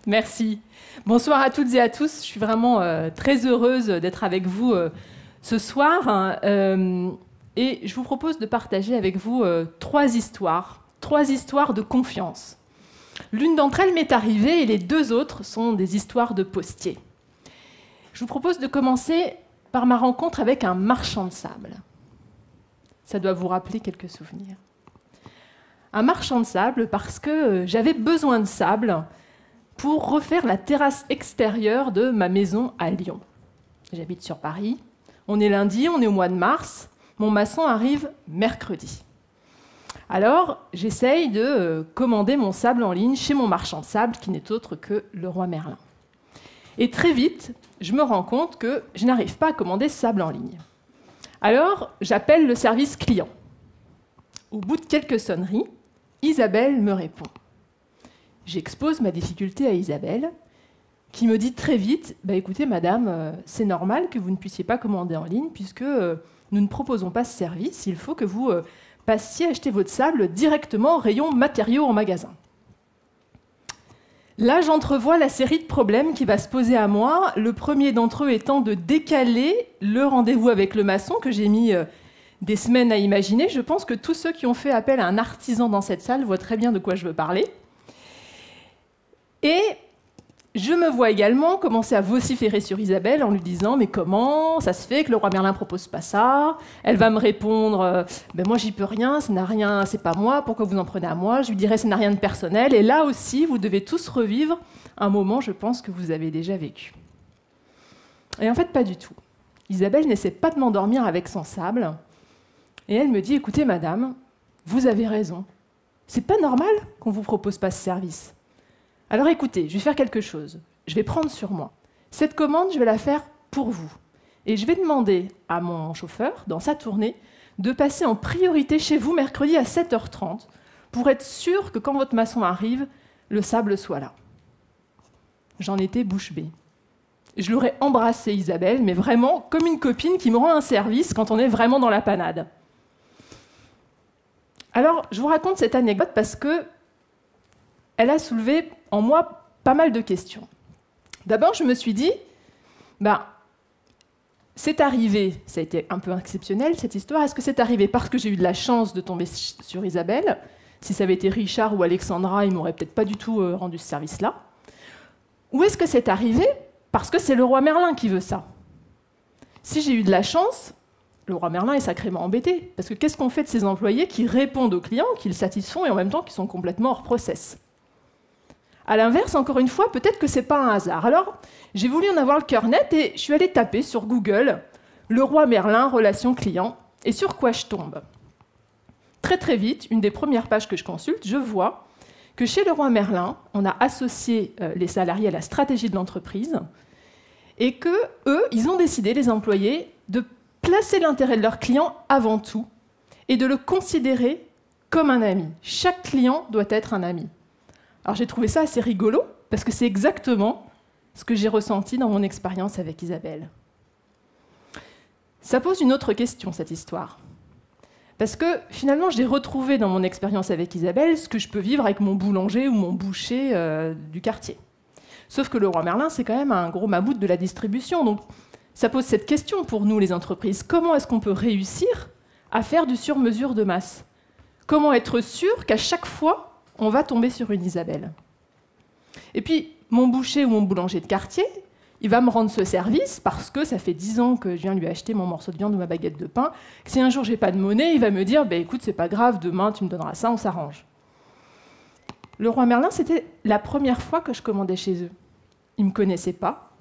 Merci. Bonsoir à toutes et à tous. Je suis vraiment très heureuse d'être avec vous ce soir. Et je vous propose de partager avec vous trois histoires de confiance. L'une d'entre elles m'est arrivée et les deux autres sont des histoires de postiers. Je vous propose de commencer par ma rencontre avec un marchand de sable. Ça doit vous rappeler quelques souvenirs. Un marchand de sable parce que j'avais besoin de sable pour refaire la terrasse extérieure de ma maison à Lyon. J'habite sur Paris. On est lundi, on est au mois de mars. Mon maçon arrive mercredi. Alors, j'essaye de commander mon sable en ligne chez mon marchand de sable, qui n'est autre que Leroy Merlin. Et très vite, je me rends compte que je n'arrive pas à commander ce sable en ligne. Alors, j'appelle le service client. Au bout de quelques sonneries, Isabelle me répond. J'expose ma difficulté à Isabelle, qui me dit très vite « Écoutez, madame, c'est normal que vous ne puissiez pas commander en ligne, puisque nous ne proposons pas ce service. Il faut que vous passiez acheter votre sable directement au rayon matériaux en magasin. » Là, j'entrevois la série de problèmes qui va se poser à moi, le premier d'entre eux étant de décaler le rendez-vous avec le maçon, que j'ai mis des semaines à imaginer. Je pense que tous ceux qui ont fait appel à un artisan dans cette salle voient très bien de quoi je veux parler. Et je me vois également commencer à vociférer sur Isabelle en lui disant « Mais comment ça se fait que Leroy Merlin ne propose pas ça ?» Elle va me répondre « Moi, j'y peux rien, ça n'a rien, c'est pas moi, pourquoi vous en prenez à moi ?» Je lui dirai « Ça n'a rien de personnel. » Et là aussi, vous devez tous revivre un moment, je pense, que vous avez déjà vécu. Et en fait, pas du tout. Isabelle n'essaie pas de m'endormir avec son sable. Et elle me dit « Écoutez, madame, vous avez raison. C'est pas normal qu'on ne vous propose pas ce service. Alors écoutez, je vais faire quelque chose. Je vais prendre sur moi. Cette commande, je vais la faire pour vous. Et je vais demander à mon chauffeur, dans sa tournée, de passer en priorité chez vous mercredi à 7h30 pour être sûr que quand votre maçon arrive, le sable soit là. » J'en étais bouche bée. Je l'aurais embrassée, Isabelle, mais vraiment comme une copine qui me rend un service quand on est vraiment dans la panade. Alors, je vous raconte cette anecdote parce que elle a soulevé en moi pas mal de questions. D'abord, je me suis dit, c'est arrivé, ça a été un peu exceptionnel cette histoire, est-ce que c'est arrivé parce que j'ai eu de la chance de tomber sur Isabelle? Si ça avait été Richard ou Alexandra, ils m'auraient peut-être pas du tout rendu ce service-là. Ou est-ce que c'est arrivé parce que c'est Leroy Merlin qui veut ça? Si j'ai eu de la chance, Leroy Merlin est sacrément embêté, parce que qu'est-ce qu'on fait de ces employés qui répondent aux clients, qui le satisfont et en même temps qui sont complètement hors process? À l'inverse, encore une fois, peut-être que ce n'est pas un hasard. Alors, j'ai voulu en avoir le cœur net et je suis allée taper sur Google « Leroy Merlin, relation client » et sur quoi je tombe? Très très vite, une des premières pages que je consulte, je vois que chez Leroy Merlin, on a associé les salariés à la stratégie de l'entreprise et qu'eux, ils ont décidé, les employés, de placer l'intérêt de leurs clients avant tout et de le considérer comme un ami. Chaque client doit être un ami. Alors j'ai trouvé ça assez rigolo, parce que c'est exactement ce que j'ai ressenti dans mon expérience avec Isabelle. Ça pose une autre question, cette histoire. Parce que finalement, j'ai retrouvé dans mon expérience avec Isabelle ce que je peux vivre avec mon boulanger ou mon boucher du quartier. Sauf que Leroy Merlin, c'est quand même un gros mammouth de la distribution. Donc ça pose cette question pour nous, les entreprises. Comment est-ce qu'on peut réussir à faire du sur-mesure de masse? Comment être sûr qu'à chaque fois, on va tomber sur une Isabelle? Et puis, mon boucher ou mon boulanger de quartier, il va me rendre ce service parce que ça fait 10 ans que je viens lui acheter mon morceau de viande ou ma baguette de pain. Si un jour j'ai pas de monnaie, il va me dire écoute, c'est pas grave, demain tu me donneras ça, on s'arrange. Leroy Merlin, c'était la première fois que je commandais chez eux. Ils ne me connaissaient pas.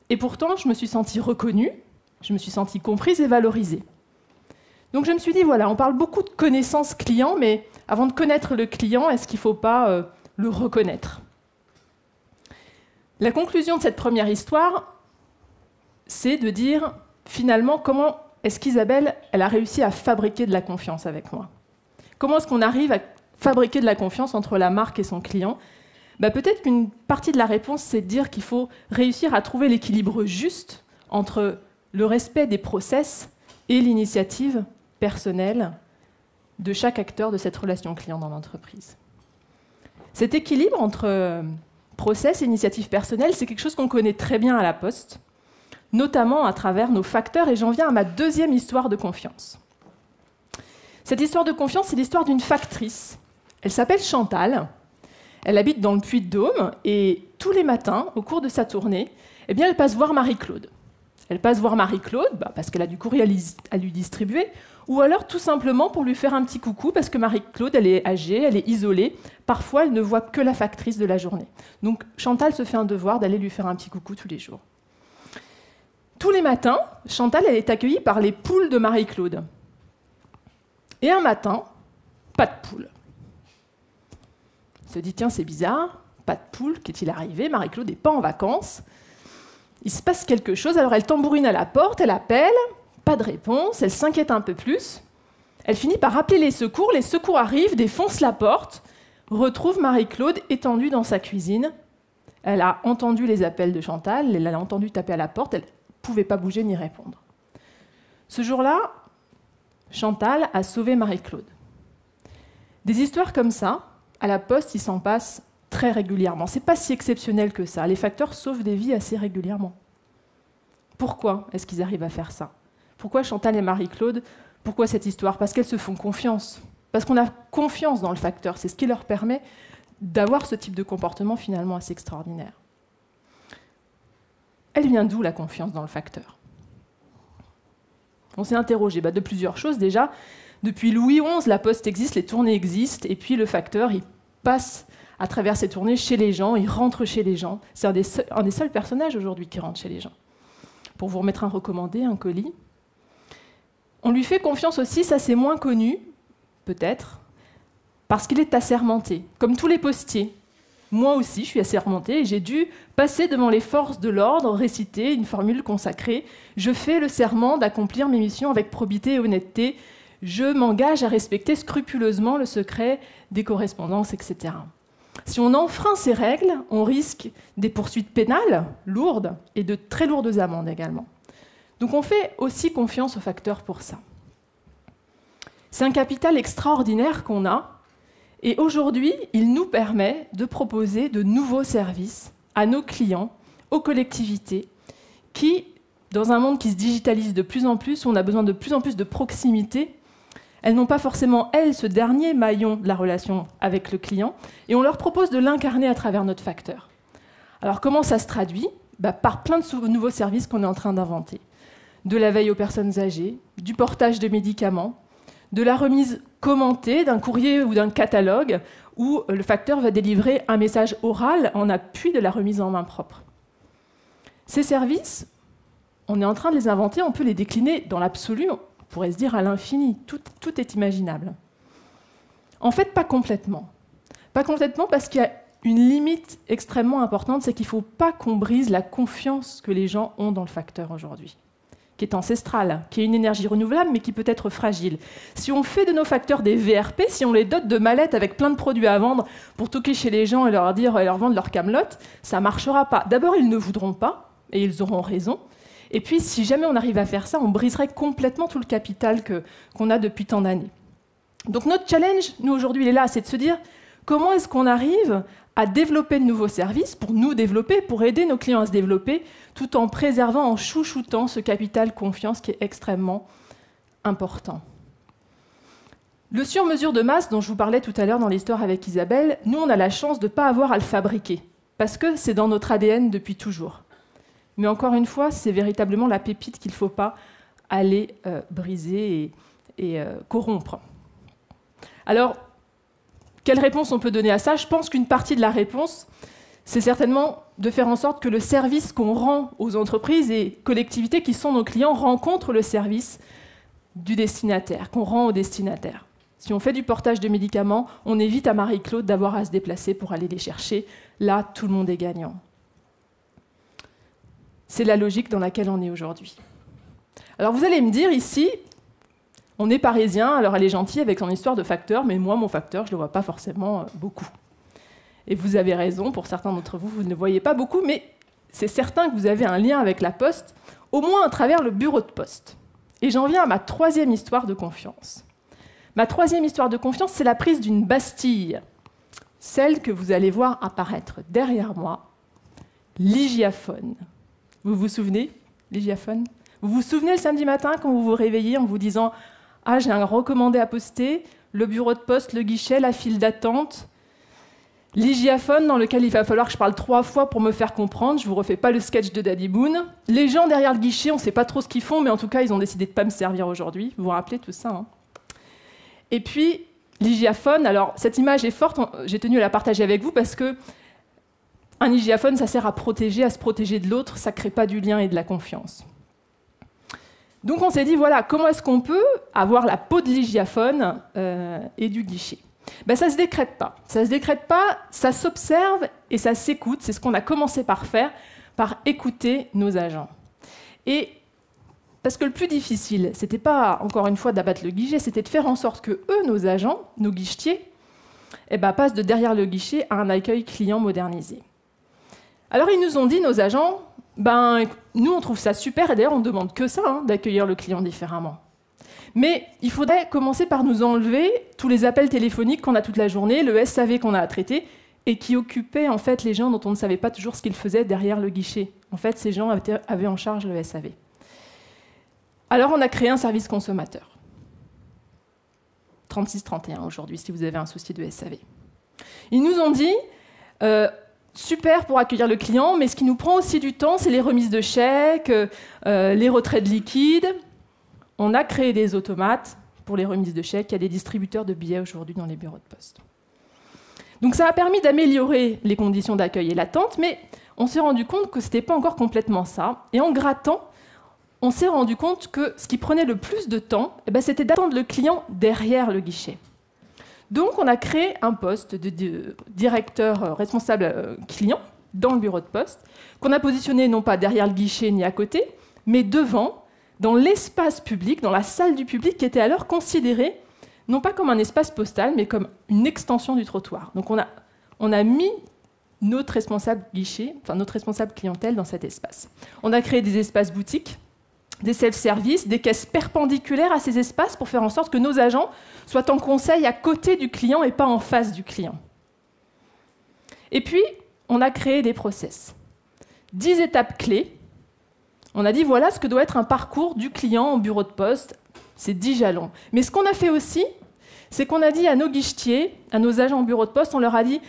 Et pourtant, je me suis sentie reconnue, je me suis sentie comprise et valorisée. Donc je me suis dit, voilà, on parle beaucoup de connaissance client, mais avant de connaître le client, est-ce qu'il ne faut pas le reconnaître? La conclusion de cette première histoire, c'est de dire, finalement, comment est-ce qu'Isabelle, elle a réussi à fabriquer de la confiance avec moi? Comment est-ce qu'on arrive à fabriquer de la confiance entre la marque et son client? Peut-être qu'une partie de la réponse, c'est de dire qu'il faut réussir à trouver l'équilibre juste entre le respect des process et l'initiative personnelle de chaque acteur de cette relation client dans l'entreprise. Cet équilibre entre process et initiative personnelle, c'est quelque chose qu'on connaît très bien à la Poste, notamment à travers nos facteurs, et j'en viens à ma deuxième histoire de confiance. Cette histoire de confiance, c'est l'histoire d'une factrice. Elle s'appelle Chantal, elle habite dans le Puy-de-Dôme, et tous les matins, au cours de sa tournée, eh bien, elle passe voir Marie-Claude. Elle passe voir Marie-Claude parce qu'elle a du courrier à lui distribuer, ou alors tout simplement pour lui faire un petit coucou, parce que Marie-Claude, elle est âgée, elle est isolée. Parfois, elle ne voit que la factrice de la journée. Donc Chantal se fait un devoir d'aller lui faire un petit coucou tous les jours. Tous les matins, Chantal, elle est accueillie par les poules de Marie-Claude. Et un matin, pas de poules. Elle se dit, tiens, c'est bizarre, pas de poules, qu'est-il arrivé? Marie-Claude n'est pas en vacances. Il se passe quelque chose, alors elle tambourine à la porte, elle appelle, pas de réponse, elle s'inquiète un peu plus. Elle finit par appeler les secours arrivent, défoncent la porte, retrouvent Marie-Claude étendue dans sa cuisine. Elle a entendu les appels de Chantal, elle a entendu taper à la porte, elle ne pouvait pas bouger ni répondre. Ce jour-là, Chantal a sauvé Marie-Claude. Des histoires comme ça, à la Poste, il s'en passe très régulièrement. Ce n'est pas si exceptionnel que ça. Les facteurs sauvent des vies assez régulièrement. Pourquoi est-ce qu'ils arrivent à faire ça? Pourquoi Chantal et Marie-Claude? Pourquoi cette histoire? Parce qu'elles se font confiance. Parce qu'on a confiance dans le facteur. C'est ce qui leur permet d'avoir ce type de comportement finalement assez extraordinaire. Elle vient d'où la confiance dans le facteur? On s'est interrogé de plusieurs choses déjà. Depuis Louis XI, la Poste existe, les tournées existent, et puis le facteur, il passe à travers ces tournées chez les gens, il rentre chez les gens. C'est un des seuls personnages aujourd'hui qui rentre chez les gens. Pour vous remettre un recommandé, un colis. On lui fait confiance aussi, ça c'est moins connu, peut-être, parce qu'il est assermenté, comme tous les postiers. Moi aussi, je suis assermenté et j'ai dû passer devant les forces de l'ordre, réciter une formule consacrée. Je fais le serment d'accomplir mes missions avec probité et honnêteté. Je m'engage à respecter scrupuleusement le secret des correspondances, etc. Si on enfreint ces règles, on risque des poursuites pénales lourdes et de très lourdes amendes également. Donc on fait aussi confiance aux facteurs pour ça. C'est un capital extraordinaire qu'on a, et aujourd'hui, il nous permet de proposer de nouveaux services à nos clients, aux collectivités, qui, dans un monde qui se digitalise de plus en plus, où on a besoin de plus en plus de proximité, elles n'ont pas forcément, elles, ce dernier maillon de la relation avec le client, et on leur propose de l'incarner à travers notre facteur. Alors comment ça se traduit? Par plein de nouveaux services qu'on est en train d'inventer. De la veille aux personnes âgées, du portage de médicaments, de la remise commentée d'un courrier ou d'un catalogue, où le facteur va délivrer un message oral en appui de la remise en main propre. Ces services, on est en train de les inventer, on peut les décliner dans l'absolu, on pourrait se dire à l'infini, tout est imaginable. En fait, pas complètement. Pas complètement parce qu'il y a une limite extrêmement importante, c'est qu'il ne faut pas qu'on brise la confiance que les gens ont dans le facteur aujourd'hui, qui est ancestrale, qui est une énergie renouvelable, mais qui peut être fragile. Si on fait de nos facteurs des VRP, si on les dote de mallettes avec plein de produits à vendre pour toquer chez les gens et leur vendre leur camelote, ça ne marchera pas. D'abord, ils ne voudront pas, et ils auront raison. Et puis, si jamais on arrive à faire ça, on briserait complètement tout le capital qu'on a depuis tant d'années. Donc notre challenge, nous, aujourd'hui, il est là, c'est de se dire comment est-ce qu'on arrive à développer de nouveaux services, pour nous développer, pour aider nos clients à se développer, tout en préservant, en chouchoutant ce capital confiance qui est extrêmement important. Le sur-mesure de masse dont je vous parlais tout à l'heure dans l'histoire avec Isabelle, nous, on a la chance de ne pas avoir à le fabriquer, parce que c'est dans notre ADN depuis toujours. Mais encore une fois, c'est véritablement la pépite qu'il ne faut pas aller briser et corrompre. Alors, quelle réponse on peut donner à ça? Je pense qu'une partie de la réponse, c'est certainement de faire en sorte que le service qu'on rend aux entreprises et collectivités qui sont nos clients rencontrent le service du destinataire, qu'on rend au destinataire. Si on fait du portage de médicaments, on évite à Marie-Claude d'avoir à se déplacer pour aller les chercher. Là, tout le monde est gagnant. C'est la logique dans laquelle on est aujourd'hui. Alors vous allez me dire ici, on est parisien, alors elle est gentille avec son histoire de facteur, mais moi, mon facteur, je ne le vois pas forcément beaucoup. Et vous avez raison, pour certains d'entre vous, vous ne le voyez pas beaucoup, mais c'est certain que vous avez un lien avec la Poste, au moins à travers le bureau de poste. Et j'en viens à ma troisième histoire de confiance. Ma troisième histoire de confiance, c'est la prise d'une Bastille. celle que vous allez voir apparaître derrière moi, l'hygiaphone. Vous vous souvenez, l'hygiaphone? Vous vous souvenez le samedi matin quand vous vous réveillez en vous disant « Ah, j'ai un recommandé à poster, le bureau de poste, le guichet, la file d'attente, l'hygiaphone dans lequel il va falloir que je parle 3 fois pour me faire comprendre. Je ne vous refais pas le sketch de Daddy Boone. Les gens derrière le guichet, on ne sait pas trop ce qu'ils font, mais en tout cas, ils ont décidé de ne pas me servir aujourd'hui. Vous vous rappelez tout ça, hein? Et puis, l'hygiaphone, alors cette image est forte, j'ai tenu à la partager avec vous parce que un hygiaphone, ça sert à se protéger de l'autre, ça ne crée pas du lien et de la confiance. Donc on s'est dit, voilà, comment est-ce qu'on peut avoir la peau de l'hygiaphone et du guichet? Ben, ça ne se décrète pas. Ça ne se décrète pas, ça s'observe et ça s'écoute. C'est ce qu'on a commencé par faire, par écouter nos agents. Et parce que le plus difficile, ce n'était pas, encore une fois, d'abattre le guichet, c'était de faire en sorte que eux, nos agents, nos guichetiers, passent de derrière le guichet à un accueil client modernisé. Alors ils nous ont dit, nos agents, nous on trouve ça super, et d'ailleurs on ne demande que ça, hein, d'accueillir le client différemment. Mais il faudrait commencer par nous enlever tous les appels téléphoniques qu'on a toute la journée, le SAV qu'on a à traiter, et qui occupaient en fait les gens dont on ne savait pas toujours ce qu'ils faisaient derrière le guichet. En fait, ces gens avaient en charge le SAV. Alors on a créé un service consommateur. 3631 aujourd'hui, si vous avez un souci de SAV. Ils nous ont dit, super pour accueillir le client, mais ce qui nous prend aussi du temps, c'est les remises de chèques, les retraits de liquide. On a créé des automates pour les remises de chèques. Il y a des distributeurs de billets aujourd'hui dans les bureaux de poste. Donc ça a permis d'améliorer les conditions d'accueil et l'attente, mais on s'est rendu compte que ce n'était pas encore complètement ça. Et en grattant, on s'est rendu compte que ce qui prenait le plus de temps, c'était d'attendre le client derrière le guichet. Donc on a créé un poste de directeur responsable client dans le bureau de poste, qu'on a positionné non pas derrière le guichet ni à côté, mais devant, dans l'espace public, dans la salle du public, qui était alors considérée non pas comme un espace postal, mais comme une extension du trottoir. Donc on a mis notre responsable guichet, enfin notre responsable clientèle dans cet espace. On a créé des espaces boutiques, des self-service, des caisses perpendiculaires à ces espaces pour faire en sorte que nos agents soient en conseil à côté du client et pas en face du client. Et puis, on a créé des process. 10 étapes clés. On a dit, voilà ce que doit être un parcours du client au bureau de poste. C'est 10 jalons. Mais ce qu'on a fait aussi, c'est qu'on a dit à nos guichetiers, à nos agents au bureau de poste, on leur a dit,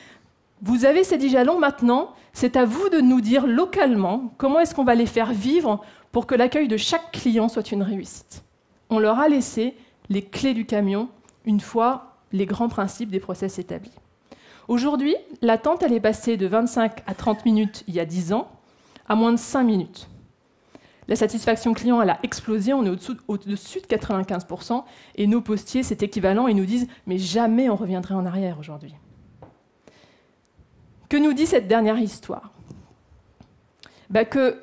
vous avez ces 10 jalons maintenant, c'est à vous de nous dire localement comment est-ce qu'on va les faire vivre pour que l'accueil de chaque client soit une réussite. On leur a laissé les clés du camion une fois les grands principes des process établis. Aujourd'hui, l'attente, elle est passée de 25 à 30 minutes il y a 10 ans à moins de 5 minutes. La satisfaction client, elle a explosé, on est au-dessus de 95%, et nos postiers, c'est équivalent, ils nous disent « mais jamais on reviendrait en arrière aujourd'hui ». Que nous dit cette dernière histoire? Que,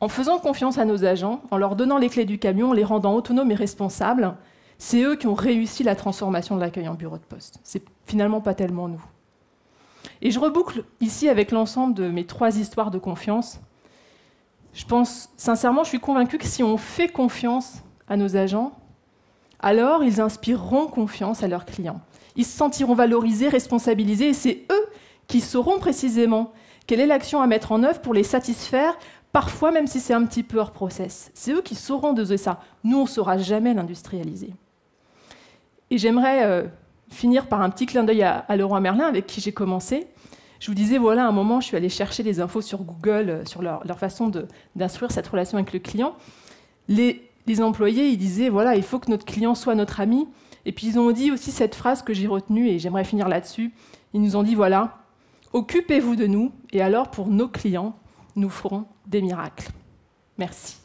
en faisant confiance à nos agents, en leur donnant les clés du camion, en les rendant autonomes et responsables, c'est eux qui ont réussi la transformation de l'accueil en bureau de poste. C'est finalement pas tellement nous. Et je reboucle ici avec l'ensemble de mes 3 histoires de confiance. Je pense, sincèrement, je suis convaincue que si on fait confiance à nos agents, alors ils inspireront confiance à leurs clients. Ils se sentiront valorisés, responsabilisés, et c'est eux qui sauront précisément quelle est l'action à mettre en œuvre pour les satisfaire, parfois même si c'est un petit peu hors process. C'est eux qui sauront doser ça. Nous, on ne saura jamais l'industrialiser. Et j'aimerais finir par un petit clin d'œil à Leroy Merlin, avec qui j'ai commencé. Je vous disais, voilà, à un moment, je suis allée chercher des infos sur Google, sur leur façon d'instruire cette relation avec le client. Les employés, ils disaient, voilà, il faut que notre client soit notre ami. Et puis, ils ont dit aussi cette phrase que j'ai retenue, et j'aimerais finir là-dessus. Ils nous ont dit, voilà, occupez-vous de nous, et alors, pour nos clients, nous ferons des miracles. Merci.